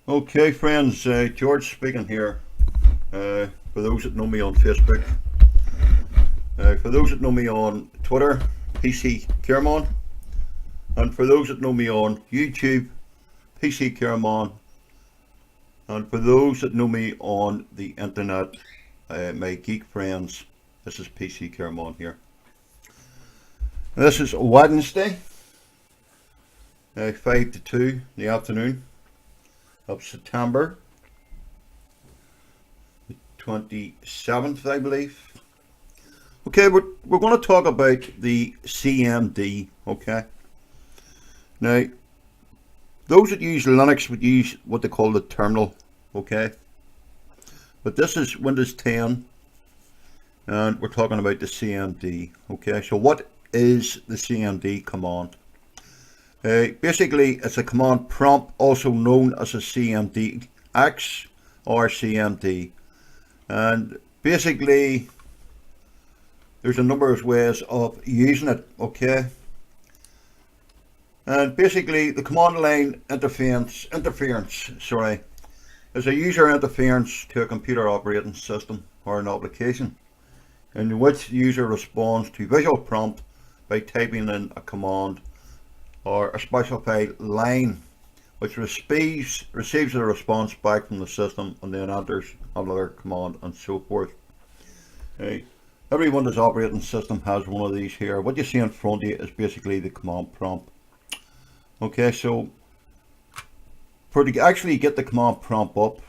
Okay, friends, George speaking here. For those that know me on Facebook, for those that know me on Twitter, Pccareman, and for those that know me on YouTube, Pccareman, and for those that know me on the internet, my geek friends, this is Pccareman here. This is Wednesday, 5 to 2 in the afternoon of September 27th, I believe. Okay, we're going to talk about the CMD. Okay, now those that use Linux would use what they call the terminal. Okay, but this is Windows 10, and we're talking about the CMD. Okay, so what is the CMD command? Basically, it's a command prompt, also known as a CMD-X or CMD. And basically, there's a number of ways of using it, okay? And basically, the command line interference, is a user interference to a computer operating system or an application, in which the user responds to visual prompt by typing in a command or a specified line, which receives a response back from the system and then enters another command and so forth. Every Windows operating system has one of these here. What you see in front of you is basically the command prompt. Okay, so to actually get the command prompt up,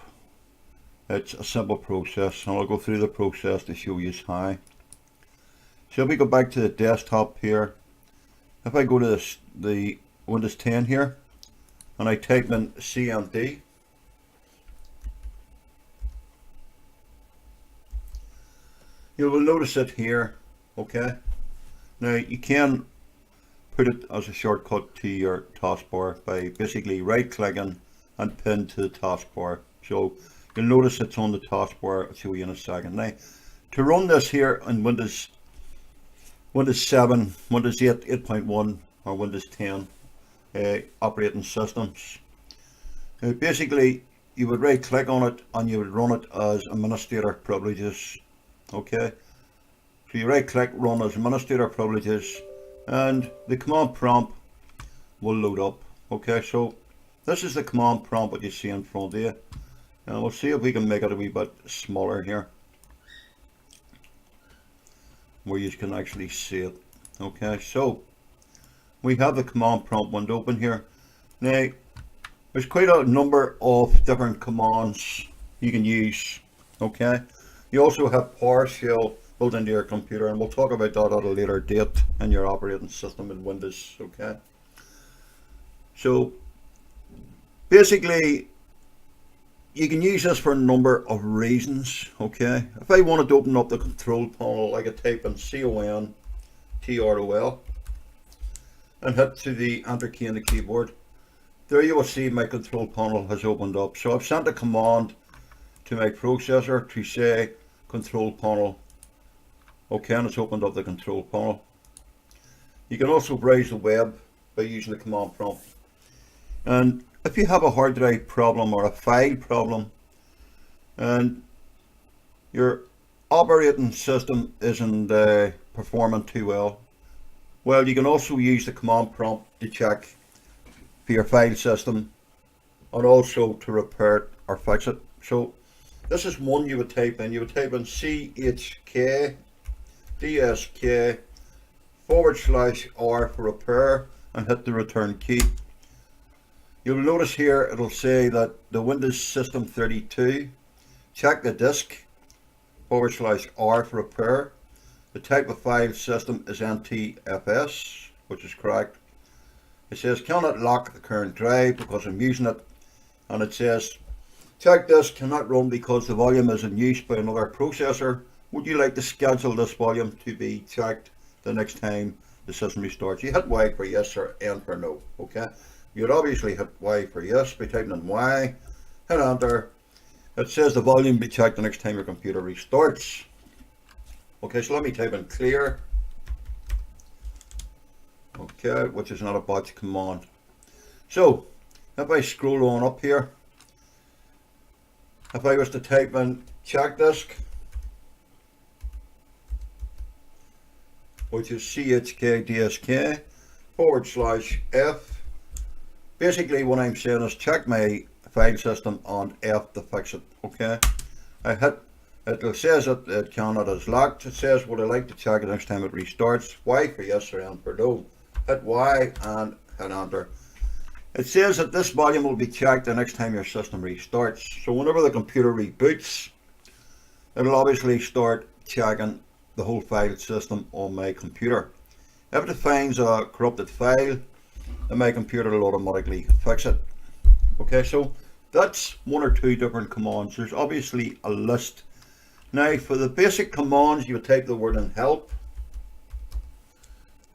it's a simple process, and I'll go through the process to show you how. So if we go back to the desktop here, if I go to the Windows 10 here, and I type in CMD, you will notice it here. Okay, now you can put it as a shortcut to your taskbar by basically right clicking and pin to the taskbar. So you'll notice it's on the taskbar. I'll show you in a second. Now to run this here in Windows 7, Windows 8, 8.1 or Windows 10 operating systems, basically you would right click on it and you would run it as administrator privileges. Okay, so you right click, run as administrator privileges, and the command prompt will load up. Okay, so this is the command prompt what you see in front of you, and we'll see if we can make it a wee bit smaller here where you can actually see it. Okay, so we have the command prompt window open here. Now there's quite a number of different commands you can use. Okay, you also have PowerShell built into your computer, and we'll talk about that at a later date in your operating system in Windows. Okay, so basically you can use this for a number of reasons. Okay, if I wanted to open up the control panel, I could type in CONTROL and hit to the enter key on the keyboard. There you will see my control panel has opened up. So I've sent a command to my processor to say control panel. Okay, and it's opened up the control panel. You can also browse the web by using the command prompt. And if you have a hard drive problem or a file problem and your operating system isn't performing too well, you can also use the command prompt to check for your file system and also to repair it or fix it. So this is one you would type in. You would type in CHKDSK/R for repair and hit the return key. You'll notice here it'll say that the Windows System 32, check the disk /R for repair. The type of file system is NTFS, which is correct. It says cannot lock the current drive because I'm using it, and it says check disk cannot run because the volume is in use by another processor. Would you like to schedule this volume to be checked the next time the system restarts? You hit Y for yes or N for no. Okay, you'd obviously hit Y for yes by typing in Y, hit enter. It says the volume be checked the next time your computer restarts. Okay, so let me type in clear. Okay, which is not a botch command. So if I scroll on up here, If I was to type in check disk, which is chkdsk/f, basically what I'm saying is check my file system and F to fix it. Okay, I hit it, says it cannot is locked. It says would I like to check it next time it restarts. Y for yes or N for no. Hit Y and hit enter. It says that this volume will be checked the next time your system restarts. So whenever the computer reboots, it'll obviously start checking the whole file system on my computer. If it finds a corrupted file, then my computer will automatically fix it. Okay, so that's one or two different commands. There's obviously a list. Now for the basic commands, you would type the word in help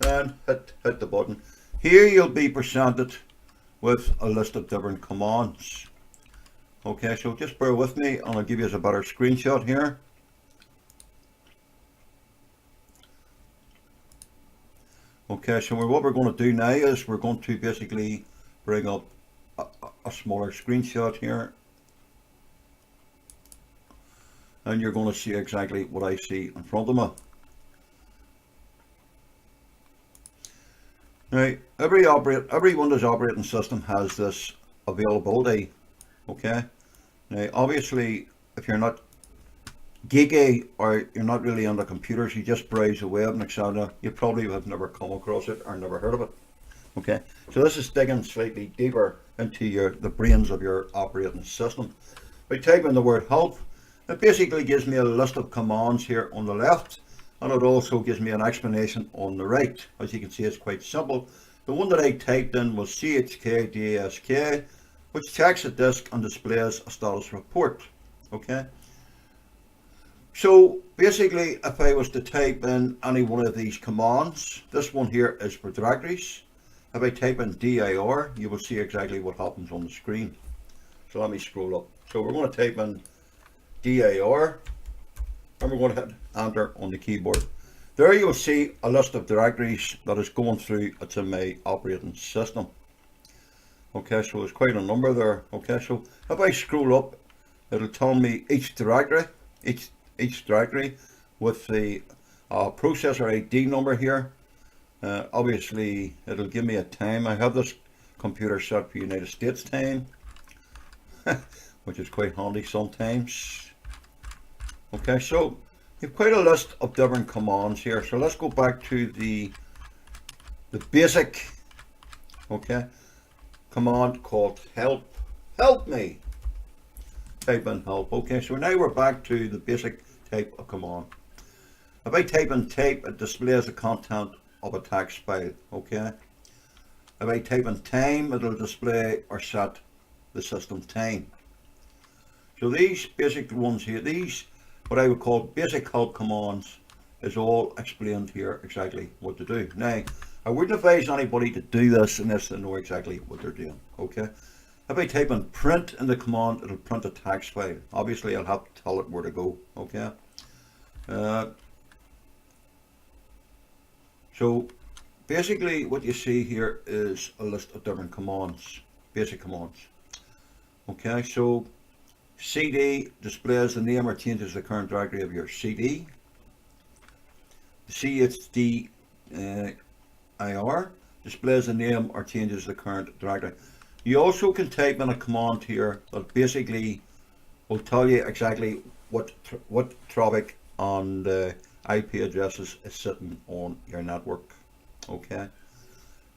and hit the button. Here you'll be presented with a list of different commands. Okay, so just bear with me and I'll give you a better screenshot here. Okay, so what we're going to do now is we're going to basically bring up a smaller screenshot here. And you're going to see exactly what I see in front of me. Now, every Windows operating system has this availability. Okay. Now, obviously, if you're not geeky or you're not really on the computers, you just browse the web and etc., you probably have never come across it or never heard of it. Okay. So this is digging slightly deeper into the brains of your operating system. By typing the word help, it basically gives me a list of commands here on the left, and it also gives me an explanation on the right. As you can see, it's quite simple. The one that I typed in was chkdsk, which checks the disk and displays a status report. Okay. So basically, if I was to type in any one of these commands, this one here is for directories. If I type in dir, you will see exactly what happens on the screen. So let me scroll up. So we're going to type in dir, and we're going to hit enter on the keyboard. There you will see a list of directories that is going through to my operating system. Okay, so there's quite a number there. Okay, so if I scroll up, it'll tell me each directory with the processor ID number here. Obviously, it'll give me a time. I have this computer set for United States time, which is quite handy sometimes. Okay, so you've quite a list of different commands here. So let's go back to the basic, okay, command called help. Help me. Type in help. Okay, so now we're back to the basic type of command. If I type in type, it displays the content of a text file. Okay. If I type in time, it'll display or set the system time. So these basic ones here, these what I would call basic help commands, is all explained here exactly what to do. Now, I wouldn't advise anybody to do this unless they know exactly what they're doing. Okay. If I type in print in the command, it'll print a text file. Obviously, I'll have to tell it where to go. Okay. So basically, what you see here is a list of different commands, basic commands. Okay. So CD displays the name or changes the current directory of your CD. CHDIR displays the name or changes the current directory. You also can type in a command here that basically will tell you exactly what traffic and IP addresses is sitting on your network. Okay,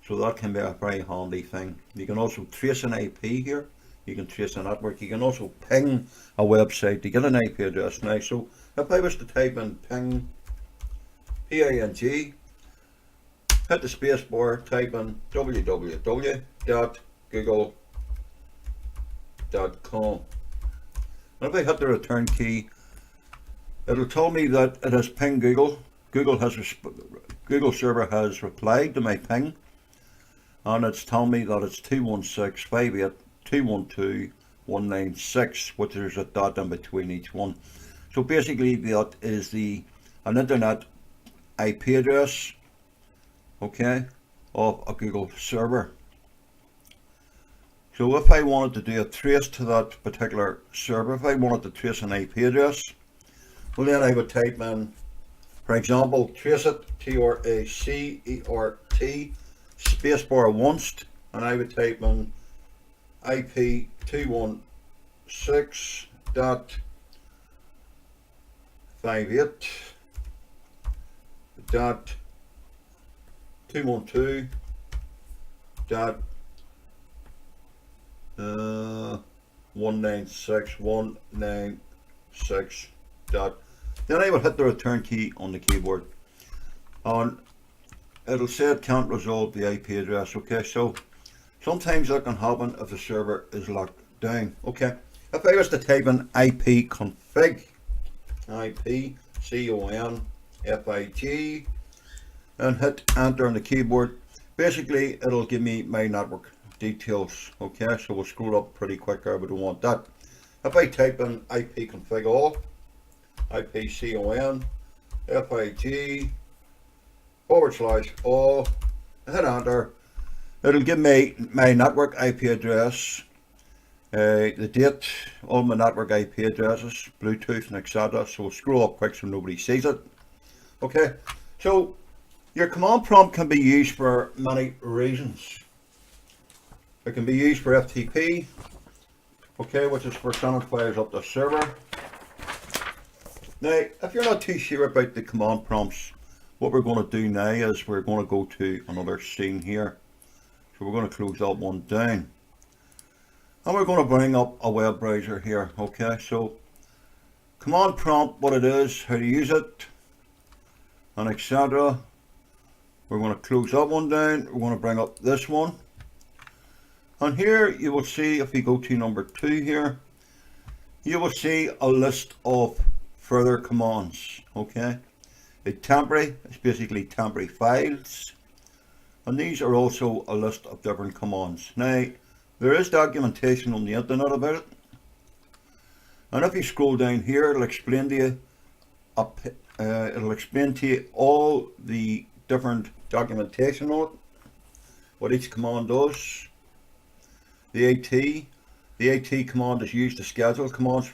so that can be a very handy thing. You can also trace an IP here. You can trace a network. You can also ping a website to get an IP address. Now, so if I was to type in ping, P-I-N-G, hit the space bar, type in www.google.com. And if I hit the return key, it'll tell me that it has pinged Google. Google server has replied to my ping, and it's telling me that it's 216.58.212.196, which there's a dot in between each one. So basically, that is an internet IP address, okay, of a Google server. So if I wanted to do a trace to that particular server, if I wanted to trace an IP address, well then I would type in, for example, trace it, TRACERT, spacebar once, and I would type in IP 216.2.196.196. Then I will hit the return key on the keyboard, and it'll say it can't resolve the IP address. Okay, so sometimes that can happen if the server is locked down. Okay, if I was to type in IP config, and hit enter on the keyboard, basically it'll give me my network details. Okay, so we'll scroll up pretty quick there, but we don't want that. If I type in IP config all, IPCONFIG/all, and hit enter, it'll give me my network IP address, the date, all my network IP addresses, Bluetooth and etc. So we'll scroll up quick so nobody sees it. Okay, so your command prompt can be used for many reasons. It can be used for FTP, okay, which is for sending files up the server. Now, if you're not too sure about the command prompts, what we're going to do now is we're going to go to another scene here. So we're going to close that one down. And we're going to bring up a web browser here, okay? So, command prompt, what it is, how to use it, and etc. We're going to close that one down. We're going to bring up this one. And here you will see, if we go to number 2 here, you will see a list of further commands, okay? A temporary is basically temporary files, and these are also a list of different commands. Now, there is documentation on the internet about it, and if you scroll down here, it'll explain to you, all the different documentation on it, what each command does. The AT command is used to schedule commands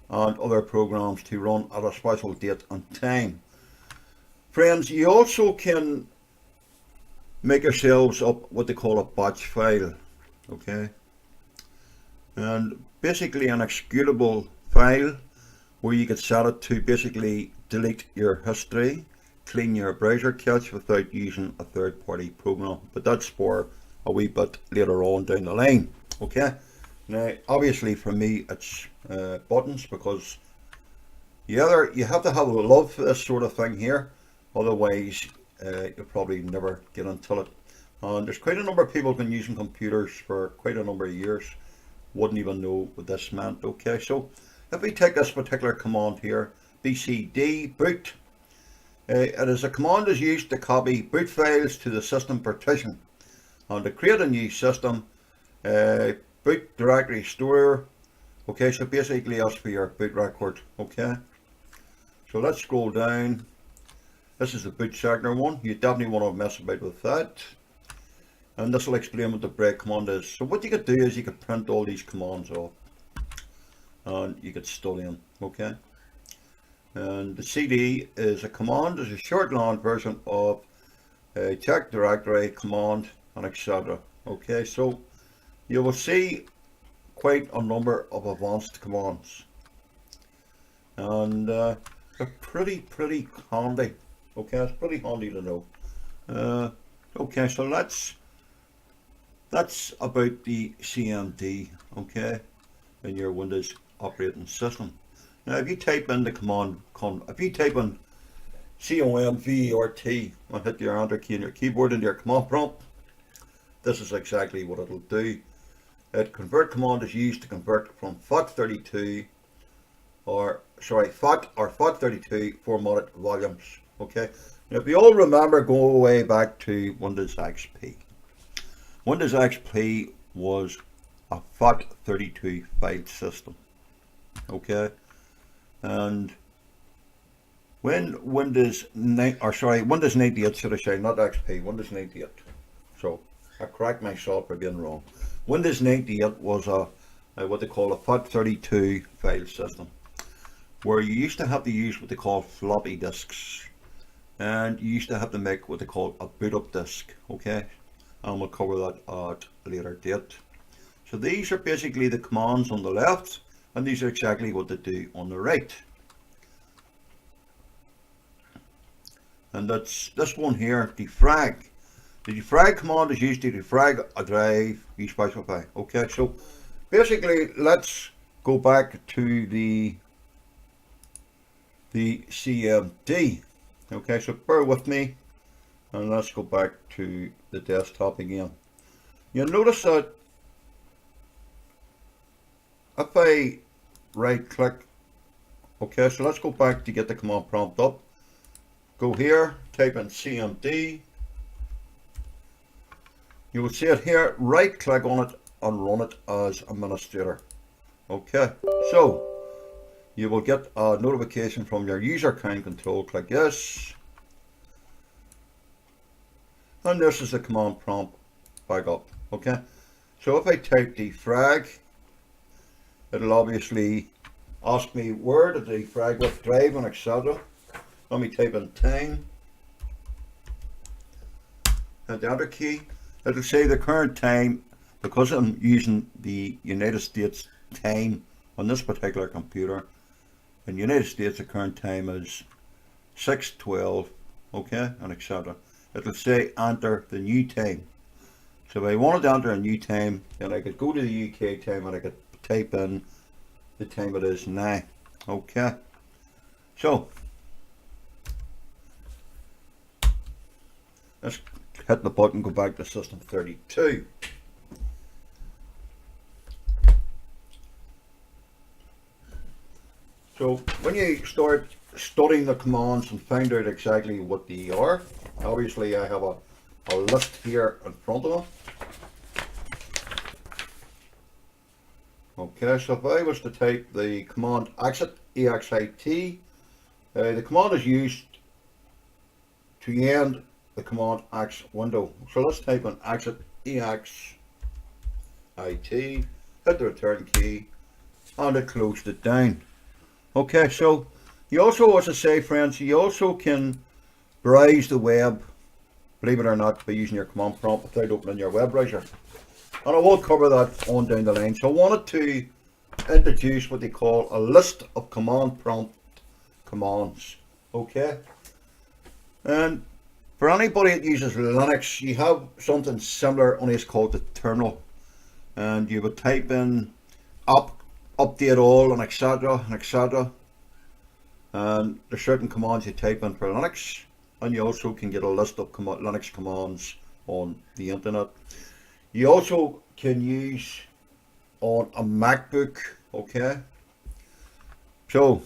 and other programs to run at a special date and time. Friends, you also can make yourselves up what they call a batch file, okay? And basically an executable file where you could set it to basically delete your history, clean your browser cache without using a third-party program. But that's for a wee bit later on down the line, okay? Now, obviously for me it's buttons, because you have to have a love for this sort of thing here, otherwise you'll probably never get into it. And there's quite a number of people who've been using computers for quite a number of years, wouldn't even know what this meant. Okay, so if we take this particular command here, bcd boot, it is a command is used to copy boot files to the system partition and to create a new system boot directory store. Okay, so basically that's for your boot record. Okay, so let's scroll down. This is the boot sector one. You definitely want to mess about with that, and this will explain what the break command is. So what you could do is you could print all these commands off and you could study them. Okay, and the CD is a command, is a shorthand version of a check directory command and etc. Okay, so you will see quite a number of advanced commands, and they're pretty handy. Okay, it's pretty handy to know. Okay, so that's about the CMD, okay, in your Windows operating system. Now, if you type in the command, if you type in COMVERT and hit your enter key on your keyboard into your command prompt, this is exactly what it'll do. Convert command is used to convert from FAT32 FAT32 formatted volumes. Okay, now if you all remember, go way back to Windows XP. Windows XP was a FAT32 file system. Okay, and when Windows 98, should I say, not XP, Windows 98. So I correct myself for being wrong. Windows 98 was a what they call a FAT32 file system, where you used to have to use what they call floppy disks, and you used to have to make what they call a boot up disk. Okay, and we'll cover that at a later date. So these are basically the commands on the left, and these are exactly what they do on the right. And that's this one here, defrag. The defrag command is used to defrag a drive you specify. Okay, so basically let's go back to the CMD. Okay, so bear with me and let's go back to the desktop again. You'll notice that if I right click, okay, so let's go back to get the command prompt up. Go here, type in CMD. You will see it here, right click on it and run it as administrator. Okay, so you will get a notification from your user account control. Click yes. And this is the command prompt back up. Okay, so if I type defrag, it'll obviously ask me where to defrag, what drive, and etc. Let me type in time, and the enter key. It'll say the current time, because I'm using the United States time on this particular computer. In the United States, the current time is 6:12, okay, and etc. It'll say enter the new time. So if I wanted to enter a new time, then I could go to the UK time and I could type in the time it is now. Okay, so let's hit the button, go back to system 32. So when you start studying the commands and find out exactly what they are, obviously I have a list here in front of me. Okay, so if I was to type the command exit, EXIT, the command is used to end the command X window. So let's type in exit, EXIT, hit the return key, and it closed it down. Okay, so you also, as I say friends, you also can browse the web, believe it or not, by using your command prompt without opening your web browser. And I will cover that on down the line. So I wanted to introduce what they call a list of command prompt commands. Okay, and for anybody that uses Linux, you have something similar, only it's called the terminal, and you would type in update all and etc, and etc, and there's certain commands you type in for Linux, and you also can get a list of Linux commands on the internet. You also can use on a MacBook. Okay, so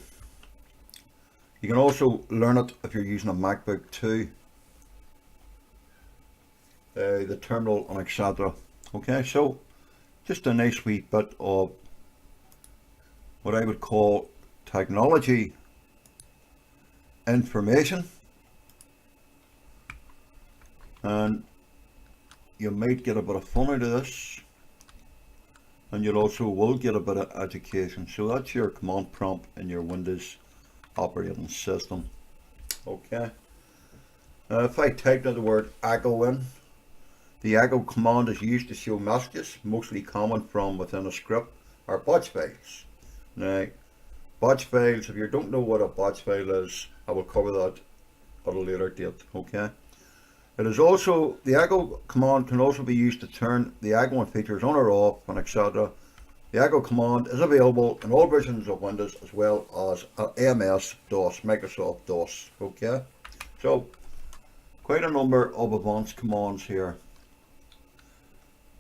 you can also learn it if you're using a MacBook too, the terminal and etc. Okay, so just a nice wee bit of what I would call technology information, and you might get a bit of fun out of this, and you also will get a bit of education. So that's your command prompt in your Windows operating system. Okay, if I typed in the word echo in, the echo command is used to show messages, mostly common from within a script, or batch files. Now, batch files, if you don't know what a batch file is, I will cover that at a later date. Okay, it is also, the echo command can also be used to turn the echoing features on or off and etc. The echo command is available in all versions of Windows as well as MS-DOS, Microsoft DOS. Okay, so quite a number of advanced commands here.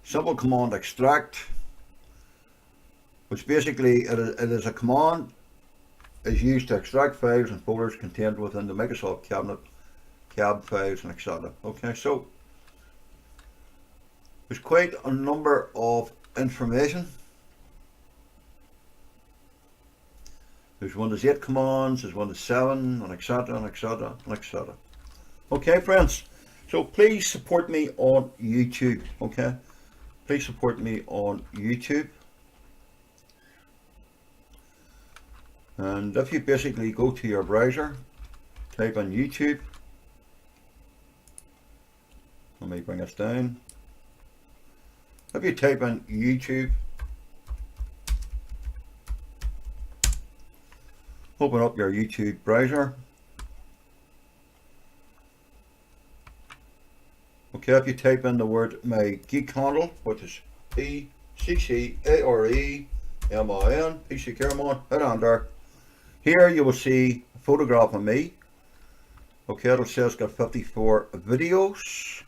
Simple command extract, which basically it is a command is used to extract files and folders contained within the Microsoft cabinet, cab files and etc. Okay, so there's quite a number of information. There's Windows 8 commands, there's Windows 7 and etc and etc and etc. Okay friends, so please support me on YouTube. Okay, please support me on YouTube. And if you basically go to your browser, type in YouTube. Let me bring us down. If you type in YouTube, open up your YouTube browser. Okay, if you type in the word my geek handle, which is Pccareman, Pccareman, hit enter. Here you will see a photograph of me. Okay, it'll say it's got 54 videos.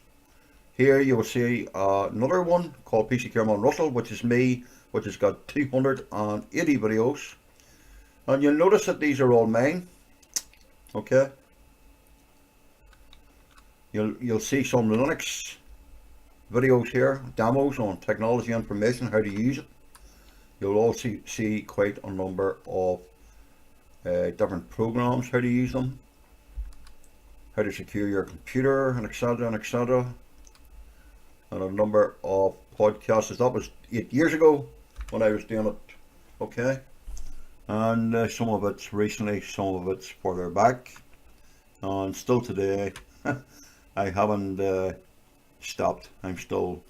Here you will see another one called Pccareman Russell, which is me, which has got 280 videos. And you'll notice that these are all mine. Okay. You'll see some Linux videos here, demos on technology information, how to use it. You'll also see quite a number of different programs, how to use them, how to secure your computer, and etc. and etc. And a number of podcasts. That was 8 years ago when I was doing it. Okay. And some of it's recently, some of it's further back, and still today. I haven't stopped. I'm still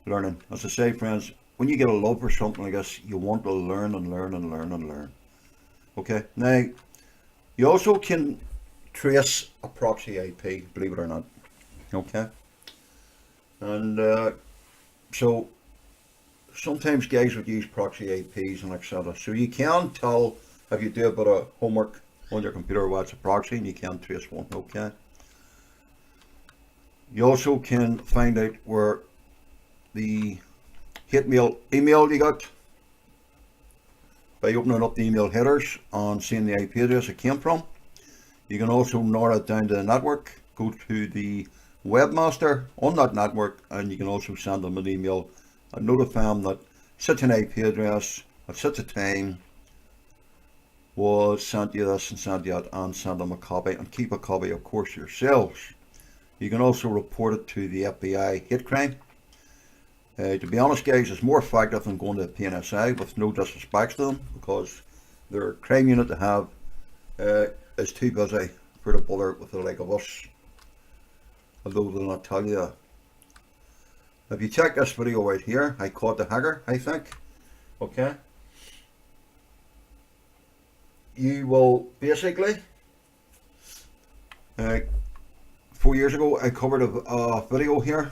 learning. As I say, friends, when you get a love for something like this, you want to learn and learn and learn and learn. Okay. Now, you also can trace a proxy IP, believe it or not. Okay. And so sometimes guys would use proxy IPs and etc. So you can tell if you do a bit of homework on your computer what's a proxy, and you can trace one. Okay. You also can find out where the hate mail email you got by opening up the email headers and seeing the IP address it came from. You can also narrow it down to the network, go to the webmaster on that network, and you can also send them an email and notify them that such an IP address at such a time was sent you this and sent you that, and send them a copy, and keep a copy of course yourselves. You can also report it to the FBI hate crime. To be honest guys, it's more effective than going to the PNSI, with no disrespect to them, because their crime unit to have is too busy for the bother with the like of us, although they'll not tell you that. If you check this video right here, I caught the hacker, I think. Okay. You will basically 4 years ago I covered a video here,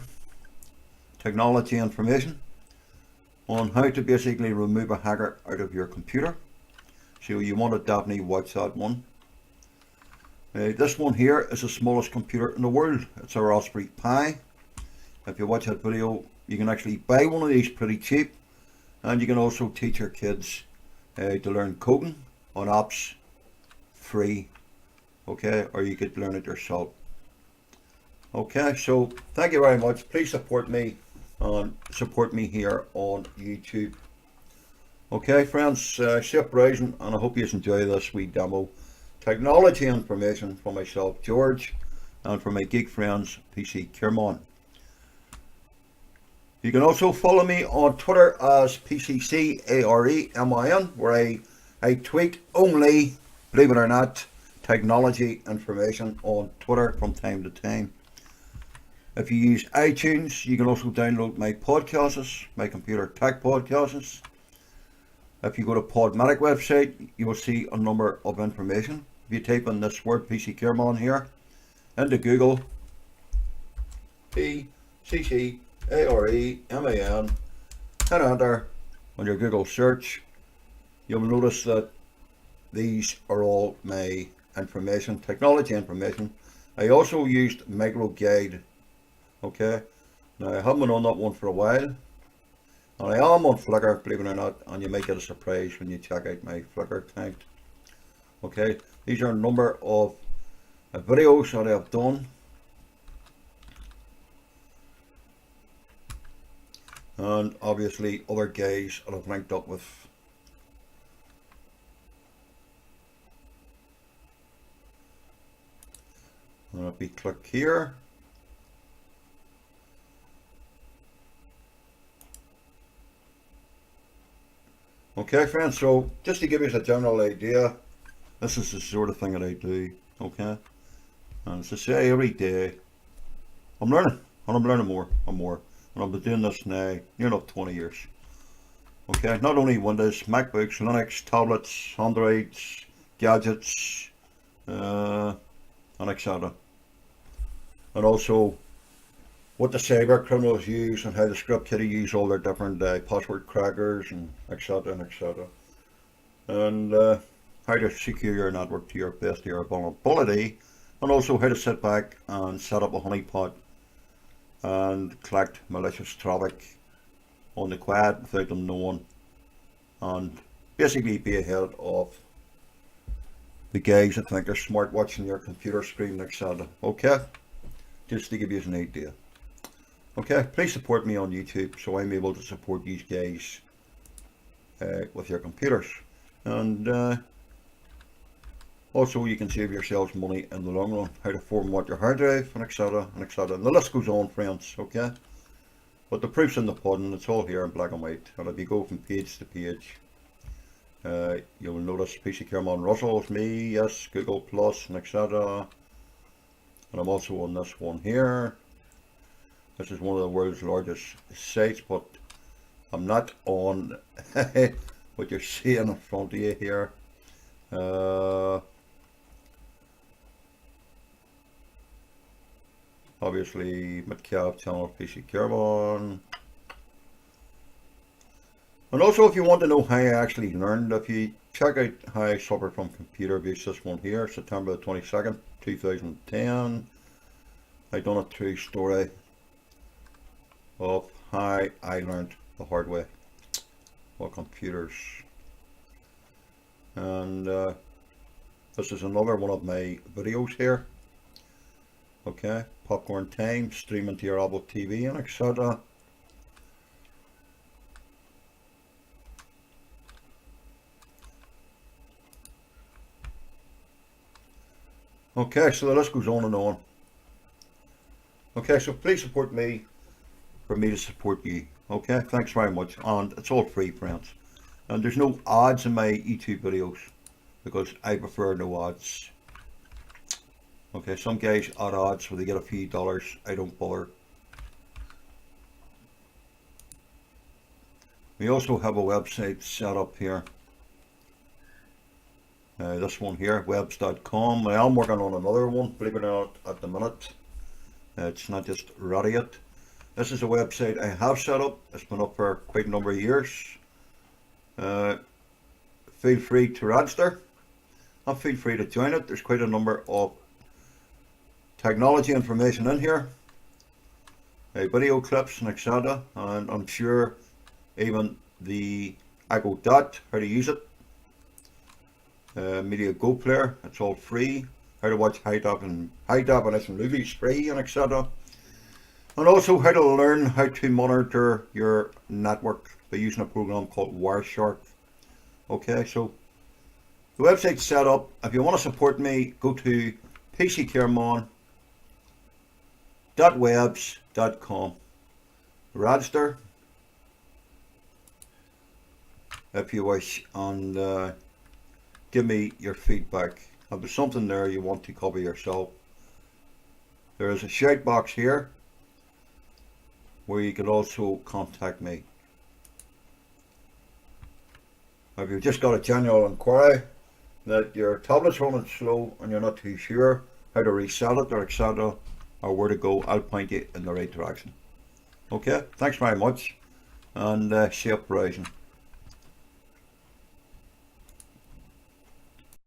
technology information, on how to basically remove a hacker out of your computer. So you want to definitely watch that one. This one here is the smallest computer in the world. It's a Raspberry Pi. If you watch that video, you can actually buy one of these pretty cheap, and you can also teach your kids to learn coding on apps free. Okay, or you could learn it yourself. Okay, so thank you very much. Please support me and support me here on YouTube. Okay friends, safe browsing, and I hope you enjoy this wee demo. Technology information for myself, George, and for my geek friends, Pccareman. You can also follow me on Twitter as Pccareman, where I tweet only, believe it or not, technology information on Twitter from time to time. If you use iTunes, you can also download my podcasts, my computer tech podcasts. If you go to Podmatic website, you will see a number of information. If you type in this word Pccareman here into Google, Pccareman, and enter on your Google search, you'll notice that these are all my information, technology information. I also used MicroGuide. Okay, now I haven't been on that one for a while, and I am on Flickr, believe it or not, and you might get a surprise when you check out my Flickr account. Okay, these are a number of videos that I have done, and obviously other guys that I've linked up with. And if we click here, Okay friends, so just to give you a general idea, this is the sort of thing that I do, okay? And as I say, every day I'm learning, and I'm learning more and more. And I've been doing this now near enough 20 years. Okay, not only Windows, MacBooks, Linux, tablets, Androids, gadgets, and etc. And also what the cyber criminals use and how the script kiddie use all their different password crackers and etc. and etc. And how to secure your network to your best of your vulnerability, and also how to sit back and set up a honeypot and collect malicious traffic on the quiet without them knowing, and basically be ahead of the guys that think they're smart watching your computer screen, etc. Okay, just to give you an idea. Okay, please support me on YouTube so I'm able to support these guys with your computers, and also you can save yourselves money in the long run, how to format your hard drive, and etc. and etc. And the list goes on, friends. Okay, but the proof's in the pudding. It's all here in black and white, and if you go from page to page, you'll notice Pccareman Russell is me, yes, Google Plus, and etc. And I'm also on this one here. This is one of the world's largest sites, but I'm not on what you're seeing in front of you here. Obviously, Metcalf channel Pccareman. And also, if you want to know how I actually learned, if you check out how I suffered from computer abuse, this one here, September the 22nd, 2010, I done a true story of how I learned the hard way on computers. And this is another one of my videos here. Okay, popcorn time, streaming to your Apple TV and etc. Okay, so the list goes on and on. Okay, so please support me for me to support you. Okay, thanks very much, and it's all free, friends. And there's no ads in my YouTube videos because I prefer no ads. Okay, some guys add ads where they get a few dollars. I don't bother. We also have a website set up here. This one here, webs.com. I am working on another one, believe it or not, at the minute. It's not just ready yet. This is a website I have set up. It's been up for quite a number of years. Feel free to register and feel free to join it. There's quite a number of technology information in here, video clips and etc. And I'm sure even the Echo Dot, how to use it, Media Go Player, it's all free. How to watch high definition movies, free, and etc. And also how to learn how to monitor your network by using a program called Wireshark. Okay, so the website's set up. If you want to support me, go to pccareman.webs.com. Register if you wish, and give me your feedback. If there's something there you want to copy yourself, there is a shout box here where you can also contact me. If you've just got a general inquiry that your tablet's running slow and you're not too sure how to reset it or etc. or where to go, I'll point you in the right direction. Okay, thanks very much, and safe browsing.